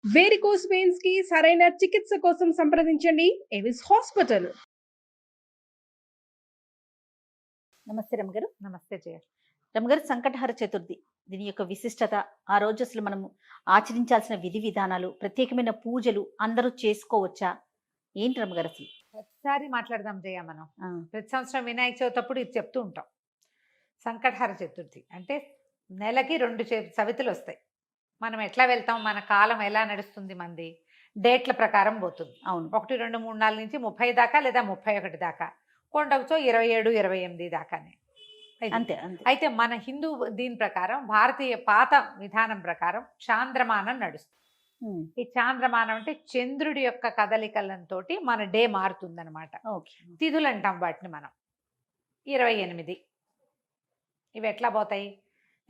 Varicose veins కి సరైన చికిత్స కోసం సంప్రదించండి ఎవిస్ హాస్పిటల్. నమస్తే రమగారు. నమస్తే జయ. రమగారు, సంకటహర చతుర్థి దీని యొక్క విశిష్టత, ఆ రోజు అసలు మనము ఆచరించాల్సిన విధి విధానాలు, ప్రత్యేకమైన పూజలు అందరూ చేసుకోవచ్చా? ఏంటి రమగారు అసలు? ప్రతిసారి మాట్లాడదాం జయ. మనం ప్రతి సంవత్సరం వినాయక చవితి అప్పుడు ఇది చెప్తూ ఉంటాం. సంకటహర చతుర్థి అంటే నెలకి 2 చవితులు వస్తాయి. మనం ఎట్లా వెళ్తాం, మన కాలం ఎలా నడుస్తుంది, మంది డేట్ల ప్రకారం పోతుంది. అవును, 1, 2, 3, 4 నుంచి 30 దాకా లేదా 31 దాకా, కొండకుతో 27, 28 దాకానే. అంతే అంతే. అయితే మన హిందూ దీని ప్రకారం, భారతీయ పాత విధానం ప్రకారం చాంద్రమానం నడుస్తుంది. ఈ చాంద్రమానం అంటే చంద్రుడి యొక్క కదలికలతో మన డే మారుతుందన్నమాట. తిథులు అంటాం వాటిని మనం. 28 ఇవి ఎట్లా పోతాయి?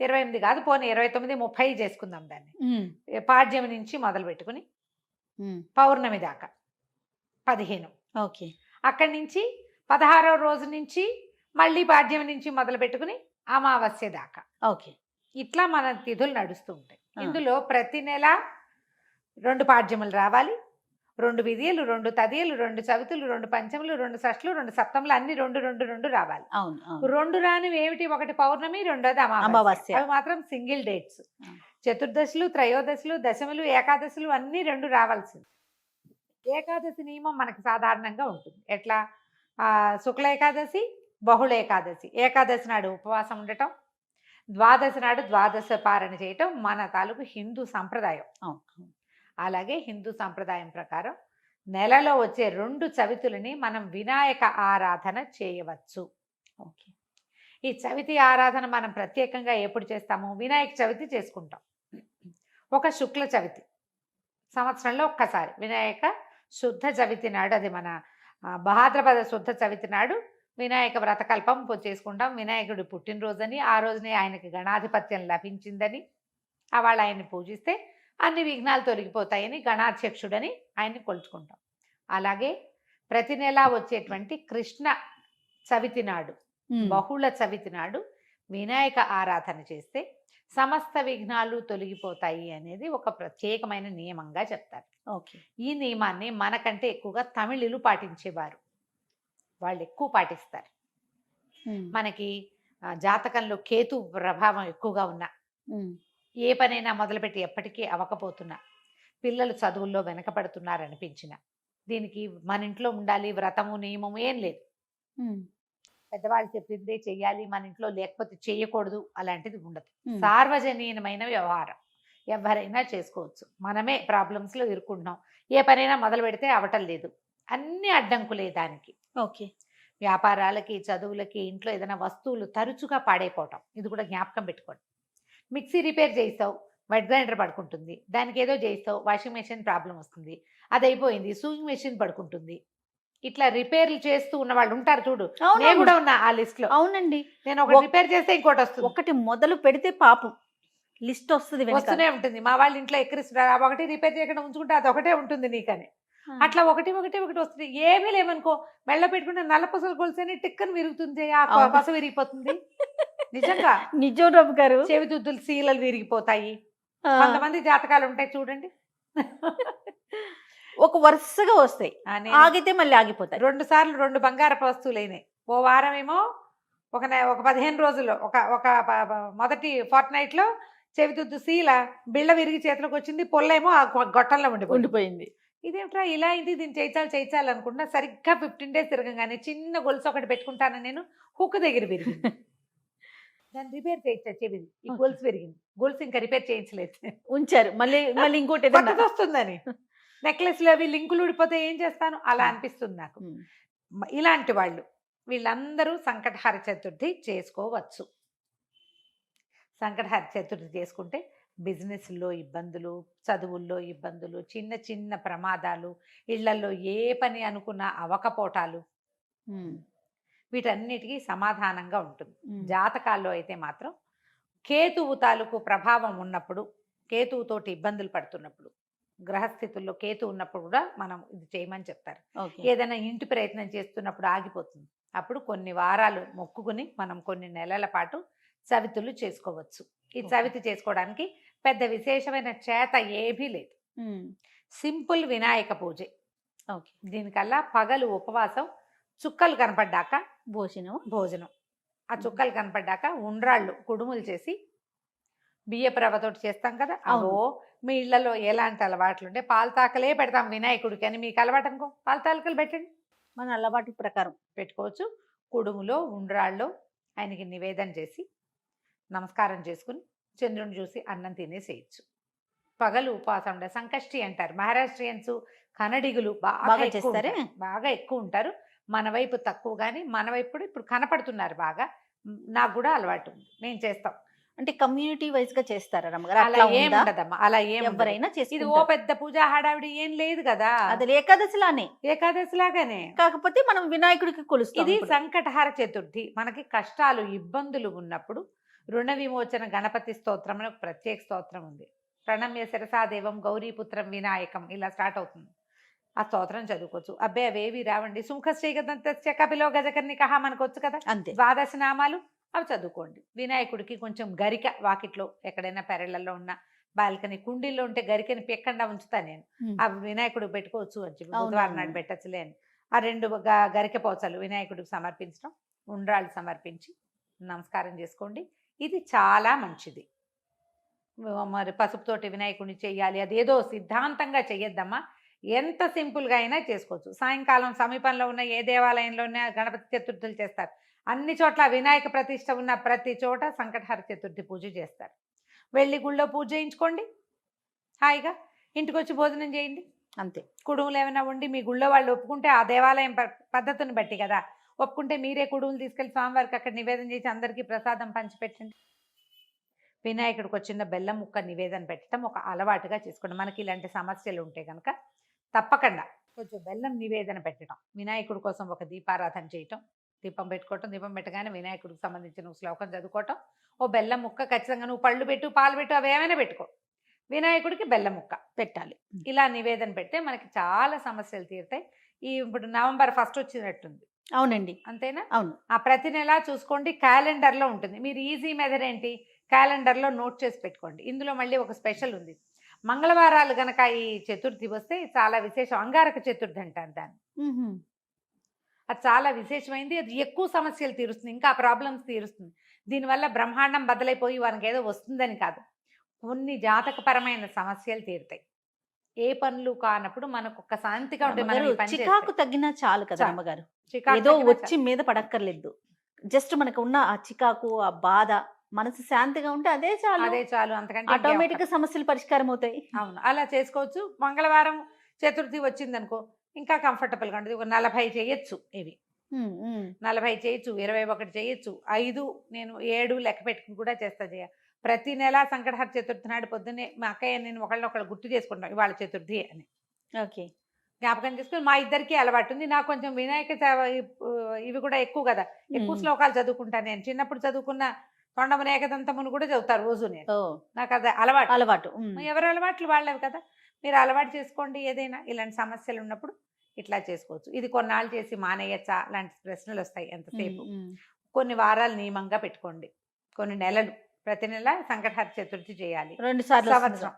28 కాదు, పోనీ 29, 30 చేసుకుందాం దాన్ని. పాడ్యమి నుంచి మొదలు పెట్టుకుని పౌర్ణమి దాకా 15. ఓకే. అక్కడి నుంచి 16వ రోజు నుంచి మళ్ళీ పాడ్యమి నుంచి మొదలు పెట్టుకుని అమావాస్య దాకా. ఓకే. ఇట్లా మన తిథులు నడుస్తూ ఉంటాయి. ఇందులో ప్రతి నెల 2 పాడ్యములు రావాలి, 2 విధియలు, 2 తదియలు, 2 చవితులు, 2 పంచములు, 2 షష్ఠులు, 2 సప్తములు, అన్ని 2 రావాలి. 2 రానివి ఏమిటి? ఒకటి పౌర్ణమి, రెండోది అమావాస్య. అవి మాత్రం సింగిల్ డేట్స్. చతుర్దశులు, త్రయోదశులు, దశములు, ఏకాదశులు అన్ని 2 రావాల్సింది. ఏకాదశి నియమం మనకి సాధారణంగా ఉంటుంది. ఎట్లా? శుక్ల ఏకాదశి, బహుళ ఏకాదశి. ఏకాదశి నాడు ఉపవాసం ఉండటం, ద్వాదశి నాడు ద్వాదశ పారణ చేయటం మన తాలూకు హిందూ సంప్రదాయం. అలాగే హిందూ సంప్రదాయం ప్రకారం నెలలో వచ్చే 2 చవితులని మనం వినాయక ఆరాధన చేయవచ్చు. ఓకే. ఈ చవితి ఆరాధన మనం ప్రత్యేకంగా ఎప్పుడు చేస్తాము? వినాయక చవితి చేసుకుంటాం. ఒక శుక్ల చవితి సంవత్సరంలో ఒక్కసారి వినాయక శుద్ధ చవితి నాడు, అది మన భాద్రపద శుద్ధ చవితి నాడు వినాయక వ్రతకల్పం చేసుకుంటాం. వినాయకుడి పుట్టినరోజని, ఆ రోజునే ఆయనకి గణాధిపత్యం లభించిందని, వాళ్ళ ఆయన్ని పూజిస్తే అన్ని విఘ్నాలు తొలగిపోతాయని గణాధ్యక్షుడని ఆయన్ని కొలుచుకుంటాం. అలాగే ప్రతి నెల వచ్చేటువంటి కృష్ణ చవితి నాడు, బహుళ చవితి నాడు వినాయక ఆరాధన చేస్తే సమస్త విఘ్నాలు తొలగిపోతాయి అనేది ఒక ప్రత్యేకమైన నియమంగా చెప్తారు. ఓకే. ఈ నియమాన్ని మనకంటే ఎక్కువగా తమిళులు పాటించేవారు. వాళ్ళు ఎక్కువ పాటిస్తారు. మనకి జాతకంలో కేతు ప్రభావం ఎక్కువగా ఉన్నా, ఏ పనైనా మొదలుపెట్టి ఎప్పటికీ అవ్వకపోతున్నా, పిల్లలు చదువుల్లో వెనకపడుతున్నారనిపించిన, దీనికి మన ఇంట్లో ఉండాలి వ్రతము నియమము ఏం లేదు. పెద్దవాళ్ళు చెప్పిందే చెయ్యాలి, మన ఇంట్లో లేకపోతే చేయకూడదు అలాంటిది ఉండదు. సార్వజనీయమైన వ్యవహారం, ఎవరైనా చేసుకోవచ్చు. మనమే ప్రాబ్లమ్స్లో ఇరుక్కుంటున్నాం. ఏ పనైనా మొదలు పెడితే అవటం లేదు, అన్ని అడ్డంకులే దానికి. ఓకే. వ్యాపారాలకి, చదువులకి, ఇంట్లో ఏదైనా వస్తువులు తరచుగా పాడైపోవటం, ఇది కూడా జ్ఞాపకం పెట్టుకోండి. మిక్సీ రిపేర్ చేస్తావు, వెట్ గ్రైండర్ పడుకుంటుంది. దానికి ఏదో చేస్తావు, వాషింగ్ మెషిన్ ప్రాబ్లం వస్తుంది, అది అయిపోయింది, సూయింగ్ మెషిన్ పడుకుంటుంది. ఇట్లా రిపేర్లు చేస్తూ ఉన్న వాళ్ళు ఉంటారు చూడు. నేను కూడా ఉన్నా ఆ లిస్ట్ లో. అవునండి. నేను ఒకటి రిపేర్ చేస్తే ఇంకోటి వస్తుంది. ఒకటి మొదలు పెడితే పాపం లిస్ట్ వస్తుంది, వస్తూనే ఉంటుంది. మా వాళ్ళ ఇంట్లో ఎక్కిరిస్తున్నారు, ఒకటి రిపేర్ చేయకుండా ఉంచుకుంటే అది ఒకటే ఉంటుంది నీకని. అట్లా ఒకటి వస్తుంది. ఏమీ లేవనుకో, మెళ్ళ పెట్టుకుంటే నల్ల పసలు కొలిసేని టిక్కని విరుగుతుంది, ఆ పస విరిగిపోతుంది. నిజంగా నిజం రమ్మ గారు. చెవిదుద్దులు సీలలు విరిగిపోతాయి. కొంతమంది జాతకాలు ఉంటాయి చూడండి, ఒక వరుసగా వస్తాయి, ఆగితే మళ్ళీ ఆగిపోతాయి. 2 సార్లు 2 బంగారపు వస్తువులు అయినాయి. ఓ వారం ఏమో ఒక 15 రోజుల్లో ఒక మొదటి ఫోర్ట్నైట్ లో చెవిదుద్దు సీల బిళ్ళ విరిగి చేతిలోకి వచ్చింది, పొల్లేమో ఆ గొట్టంలో ఉండిపోయింది. ఇదేమిట్రా ఇలా అయింది, దీన్ని చేయించాలి అనుకుంటున్నా. సరిగ్గా 15 days తిరగంగానే చిన్న గొలుసు ఒకటి పెట్టుకుంటాను నేను, హుక్ దగ్గర విరిగింది. దాన్ని రిపేర్ చేయించా, చెవిది ఈ గొలుసు విరిగింది. గొలుసు ఇంకా రిపేర్ చేయించలేదు, ఉంచారు. మళ్ళీ ఇంకోటి వస్తుందని. నెక్లెస్లు అవి లింకులు ఊడిపోతే ఏం చేస్తాను, అలా అనిపిస్తుంది నాకు. ఇలాంటి వాళ్ళు వీళ్ళందరూ సంకటహర చతుర్థి చేసుకోవచ్చు. సంకటహర చతుర్థి చేసుకుంటే బిజినెస్లో ఇబ్బందులు, చదువుల్లో ఇబ్బందులు, చిన్న చిన్న ప్రమాదాలు, ఇళ్లలో ఏ పని అనుకున్నా అవకపోటాలు, వీటన్నిటికీ సమాధానంగా ఉంటుంది. జాతకాల్లో అయితే మాత్రం కేతువు తాలూకు ప్రభావం ఉన్నప్పుడు, కేతువుతోటి ఇబ్బందులు పడుతున్నప్పుడు, గ్రహస్థితుల్లో కేతు ఉన్నప్పుడు కూడా మనం ఇది చేయమని చెప్తారు. ఏదైనా ఇంటి ప్రయత్నం చేస్తున్నప్పుడు ఆగిపోతుంది, అప్పుడు కొన్ని వారాలు మొక్కుకుని మనం కొన్ని నెలల పాటు చవితులు చేసుకోవచ్చు. ఈ చవితి చేసుకోవడానికి పెద్ద విశేషమైన చేత ఏమీ లేదు. సింపుల్ వినాయక పూజ. ఓకే. దీనికల్లా పగలు ఉపవాసం, చుక్కలు కనపడ్డాక భోజనం. ఆ చుక్కలు కనపడ్డాక ఉండ్రాళ్ళు కుడుములు చేసి బియ్యపు రవ్వతోటి చేస్తాం కదా. అవును. అవో మీ ఇళ్లలో ఎలాంటి అలవాట్లు ఉంటే పాలతాకలే పెడతాం వినాయకుడికి అని మీకు అలవాటు అనుకో, పాలతాకలు పెట్టండి, మన అలవాటు ప్రకారం పెట్టుకోవచ్చు. కుడుములో ఉండ్రాళ్ళు ఆయనకి నివేదన చేసి నమస్కారం చేసుకుని చంద్రుని చూసి అన్నం తినేసేయచ్చు. పగలు ఉపవాసం ఉండే సంకష్టి అంటారు మహారాష్ట్రియన్స్, కన్నడిగులు బాగా ఎక్కువ చేస్తారే? ఉంటారు. బాగా ఎక్కువ ఉంటారు. మన వైపు తక్కువ, కానీ మన వైపు కూడా ఇప్పుడు కనపడుతున్నారు బాగా. నాకు కూడా అలవాటు ఉంది, మేము చేస్తాం. అంటే కమ్యూనిటీ వైజ్ గా చేస్తారా రమ్మగారు? అలా అట్లా ఏం ఉందా? ఉండదమ్మా, అలా ఏం ఉండదు. ఎవరైనా ఇది ఓ చేసుకుంటారు. పెద్ద పూజా హడావిడి ఏం లేదు కదా. అది ఏకాదశిలానే, ఏకాదశి లాగానే. కాకపోతే మనం వినాయకుడికి కొలుస్తాం ఇది ఇప్పుడు. సంకటహార చతుర్థి. మనకి కష్టాలు ఇబ్బందులు ఉన్నప్పుడు రుణ విమోచన గణపతి స్తోత్రం అని ఒక ప్రత్యేక స్తోత్రం ఉంది. ప్రణమ్య శిరసాదేవం గౌరీపుత్రం వినాయకం ఇలా స్టార్ట్ అవుతుంది. ఆ స్తోత్రం చదువుకోవచ్చు. అబ్బాయి అవేవి రావండి. సుముఖశ్రీగదంత్య కపిలో గజకర్ణికః మనకు వచ్చు కదా, అంతే. ద్వాదశ నామాలు అవి చదువుకోండి. వినాయకుడికి కొంచెం గరిక వాకిట్లో ఎక్కడైనా పెరళ్ళల్లో ఉన్న బాల్కనీ కుండీల్లో ఉంటే గరికని పెక్కకుండా ఉంచుతా నేను. ఆ వినాయకుడు పెట్టుకోవచ్చు అని చెప్పి బుధవారం నాడు పెట్టచ్చులే అని ఆ 2 గరిక పోచలు వినాయకుడికి సమర్పించడం, ఉండ్రాళ్ళు సమర్పించి నమస్కారం చేసుకోండి. ఇది చాలా మంచిది. మరి పసుపుతోటి వినాయకుడిని చెయ్యాలి అదేదో సిద్ధాంతంగా చెయ్యొద్దమ్మా. ఎంత సింపుల్గా అయినా చేసుకోవచ్చు. సాయంకాలం సమీపంలో ఉన్న ఏ దేవాలయంలోనే గణపతి చతుర్థులు చేస్తారు. అన్ని చోట్ల వినాయక ప్రతిష్ట ఉన్న ప్రతి చోట సంకటహర చతుర్థి పూజ చేస్తారు. వెళ్ళి గుళ్ళో పూజ చేయించుకోండి, హాయిగా ఇంటికి వచ్చి భోజనం చేయండి. అంతే. కుడుములు ఏమైనా ఉండి మీ గుళ్ళో వాళ్ళు ఒప్పుకుంటే, ఆ దేవాలయం పద్ధతిని బట్టి కదా, ఒప్పుకుంటే మీరే కుడుములు తీసుకెళ్ళి స్వామివారికి అక్కడ నివేదన చేసి అందరికీ ప్రసాదం పంచిపెట్టండి. వినాయకుడికి వచ్చిన బెల్లం ముక్క నివేదన పెట్టడం ఒక అలవాటుగా చేసుకోండి. మనకి ఇలాంటి సమస్యలు ఉంటే కనుక తప్పకుండా కొంచెం బెల్లం నివేదన పెట్టడం, వినాయకుడి కోసం ఒక దీపారాధన చేయటం, దీపం పెట్టుకోవటం, దీపం పెట్టగానే వినాయకుడికి సంబంధించిన శ్లోకం చదువుకోవటం, ఓ బెల్లం ముక్క ఖచ్చితంగా నువ్వు పళ్ళు పెట్టు, పాలు పెట్టు, అవి ఏమైనా పెట్టుకో, వినాయకుడికి బెల్లం ముక్క పెట్టాలి. ఇలా నివేదన పెడితే మనకి చాలా సమస్యలు తీరుతాయి. ఇప్పుడు నవంబర్ 1 వచ్చినట్టుంది, అవునండి. అంతేనా? అవును. ఆ ప్రతి నెల చూసుకోండి, క్యాలెండర్లో ఉంటుంది. మీరు ఈజీ మెథడ్ ఏంటి, క్యాలెండర్లో నోట్ చేసి పెట్టుకోండి. ఇందులో మళ్ళీ ఒక స్పెషల్ ఉంది. మంగళవారాలు గనక ఈ చతుర్థి వస్తే చాలా విశేషం. అంగారక చతుర్థి అంటారు దాన్ని. అది చాలా విశేషమైంది. అది ఎక్కువ సమస్యలు తీరుస్తుంది, ఇంకా ప్రాబ్లమ్స్ తీరుస్తుంది. దీనివల్ల బ్రహ్మాండం బదలైపోయి వానికి ఏదో వస్తుందని కాదు, కొన్ని జాతకపరమైన సమస్యలు తీరుతాయి. ఏ పనులు కానప్పుడు మనకు ఒక శాంతిగా ఉంటుంది. మనం ఈ పని చికాకు చేస్తే. తగ్గినా చాలు కదా చాలు. అమ్మగారు. చికాకు ఏదో తగ్గినా వచ్చి మీద పడక్కర్లేదు. జస్ట్ మనకు ఉన్న ఆ చికాకు, ఆ బాధ, మనసు శాంతిగా ఉంటే అదే చాలు. అదే చాలు, అంతకంటే ఆటోమేటిక్ గా సమస్యలు పరిష్కారం అవుతాయి. అవును, అలా చేసుకోవచ్చు. మంగళవారం చతుర్థి వచ్చిందనుకో ఇంకా కంఫర్టబుల్గా ఉంటుంది. ఒక 40 చేయొచ్చు. ఇవి 40 చేయొచ్చు, 21 చేయొచ్చు, 5 నేను 7 లెక్క పెట్టుకుని కూడా చేస్తా. ప్రతి నెల సంకటహర చతుర్థి నాడు పొద్దున్నే మా అక్కయ్య నేను ఒకళ్ళు గుర్తు చేసుకుంటాం ఇవాళ చతుర్థి అని. ఓకే. జ్ఞాపకం చేసుకుని మా ఇద్దరికి అలవాటు ఉంది. నాకు కొంచెం వినాయక ఇవి కూడా ఎక్కువ కదా, ఎక్కువ శ్లోకాలు చదువుకుంటాను నేను. చిన్నప్పుడు చదువుకున్న తొండమున ఏకదంతమును కూడా చదువుతారు రోజు నేను. నాకు అది అలవాటు. ఎవరి అలవాట్లు వాళ్ళవి కదా. మీరు అలవాటు చేసుకోండి. ఏదైనా ఇలాంటి సమస్యలు ఉన్నప్పుడు ఇట్లా చేసుకోవచ్చు. ఇది కొన్నాళ్ళు చేసి మానేయచ్చా లాంటి ప్రశ్నలు వస్తాయి ఎంతసేపు. కొన్ని వారాలు నియమంగా పెట్టుకోండి, కొన్ని నెలలు, ప్రతి నెల సంకటహర చతుర్థి చేయాలి. 2 సార్లు సంవత్సరం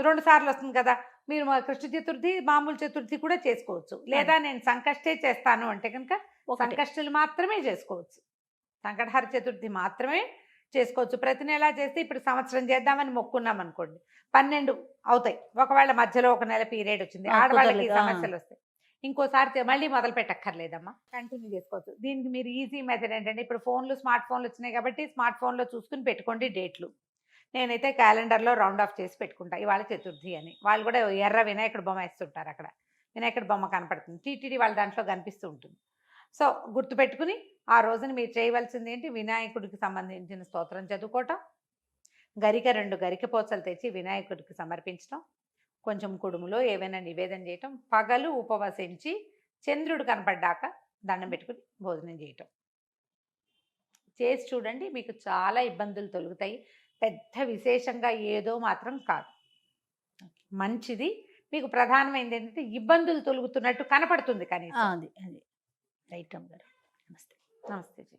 2 సార్లు వస్తుంది కదా. మీరు కృష్ణ చతుర్థి మామూలు చతుర్థి కూడా చేసుకోవచ్చు. లేదా నేను సంకష్టే చేస్తాను అంటే కనుక సంకష్టులు మాత్రమే చేసుకోవచ్చు, సంకటహర చతుర్థి మాత్రమే చేసుకోవచ్చు. ప్రతి నెల చేస్తే ఇప్పుడు సంవత్సరం చేద్దామని మొక్కున్నాం అనుకోండి, 12 అవుతాయి. ఒకవేళ మధ్యలో ఒక నెల పీరియడ్ వచ్చింది, ఆడవాళ్ళకి సమస్యలు వస్తాయి, ఇంకోసారి మళ్ళీ మొదలు పెట్టక్కర్లేదమ్మా, కంటిన్యూ చేసుకోవచ్చు. దీనికి మీరు ఈజీ మెథడ్ ఏంటంటే, ఇప్పుడు స్మార్ట్ ఫోన్లు వచ్చినాయి కాబట్టి స్మార్ట్ ఫోన్లో చూసుకుని పెట్టుకోండి డేట్లు. నేనైతే క్యాలెండర్లో రౌండ్ ఆఫ్ చేసి పెట్టుకుంటా ఇవాళ చతుర్థి అని. వాళ్ళు కూడా ఎర్ర వినాయకుడు బొమ్మ వేస్తుంటారు, అక్కడ వినాయకుడు బొమ్మ కనపడుతుంది, టీటీడీ వాళ్ళ దాంట్లో కనిపిస్తూ ఉంటుంది. సో గుర్తుపెట్టుకుని ఆ రోజున మీరు చేయవలసింది ఏంటి, వినాయకుడికి సంబంధించిన స్తోత్రం చదువుకోవటం, 2 గరిక పోచలు తెచ్చి వినాయకుడికి సమర్పించడం, కొంచెం కుడుములో ఏవైనా నివేదన చేయటం, పగలు ఉపవసించి చంద్రుడు కనపడ్డాక దండం పెట్టుకుని భోజనం చేయటం చేసి చూడండి. మీకు చాలా ఇబ్బందులు తొలుగుతాయి. పెద్ద విశేషంగా ఏదో మాత్రం కాదు, మంచిది. మీకు ప్రధానమైనది ఏంటంటే ఇబ్బందులు తొలుగుతున్నట్టు కనపడుతుంది. కానీ అది రైట్ అమ్మగారు. నమస్తే. నమస్తే జీ.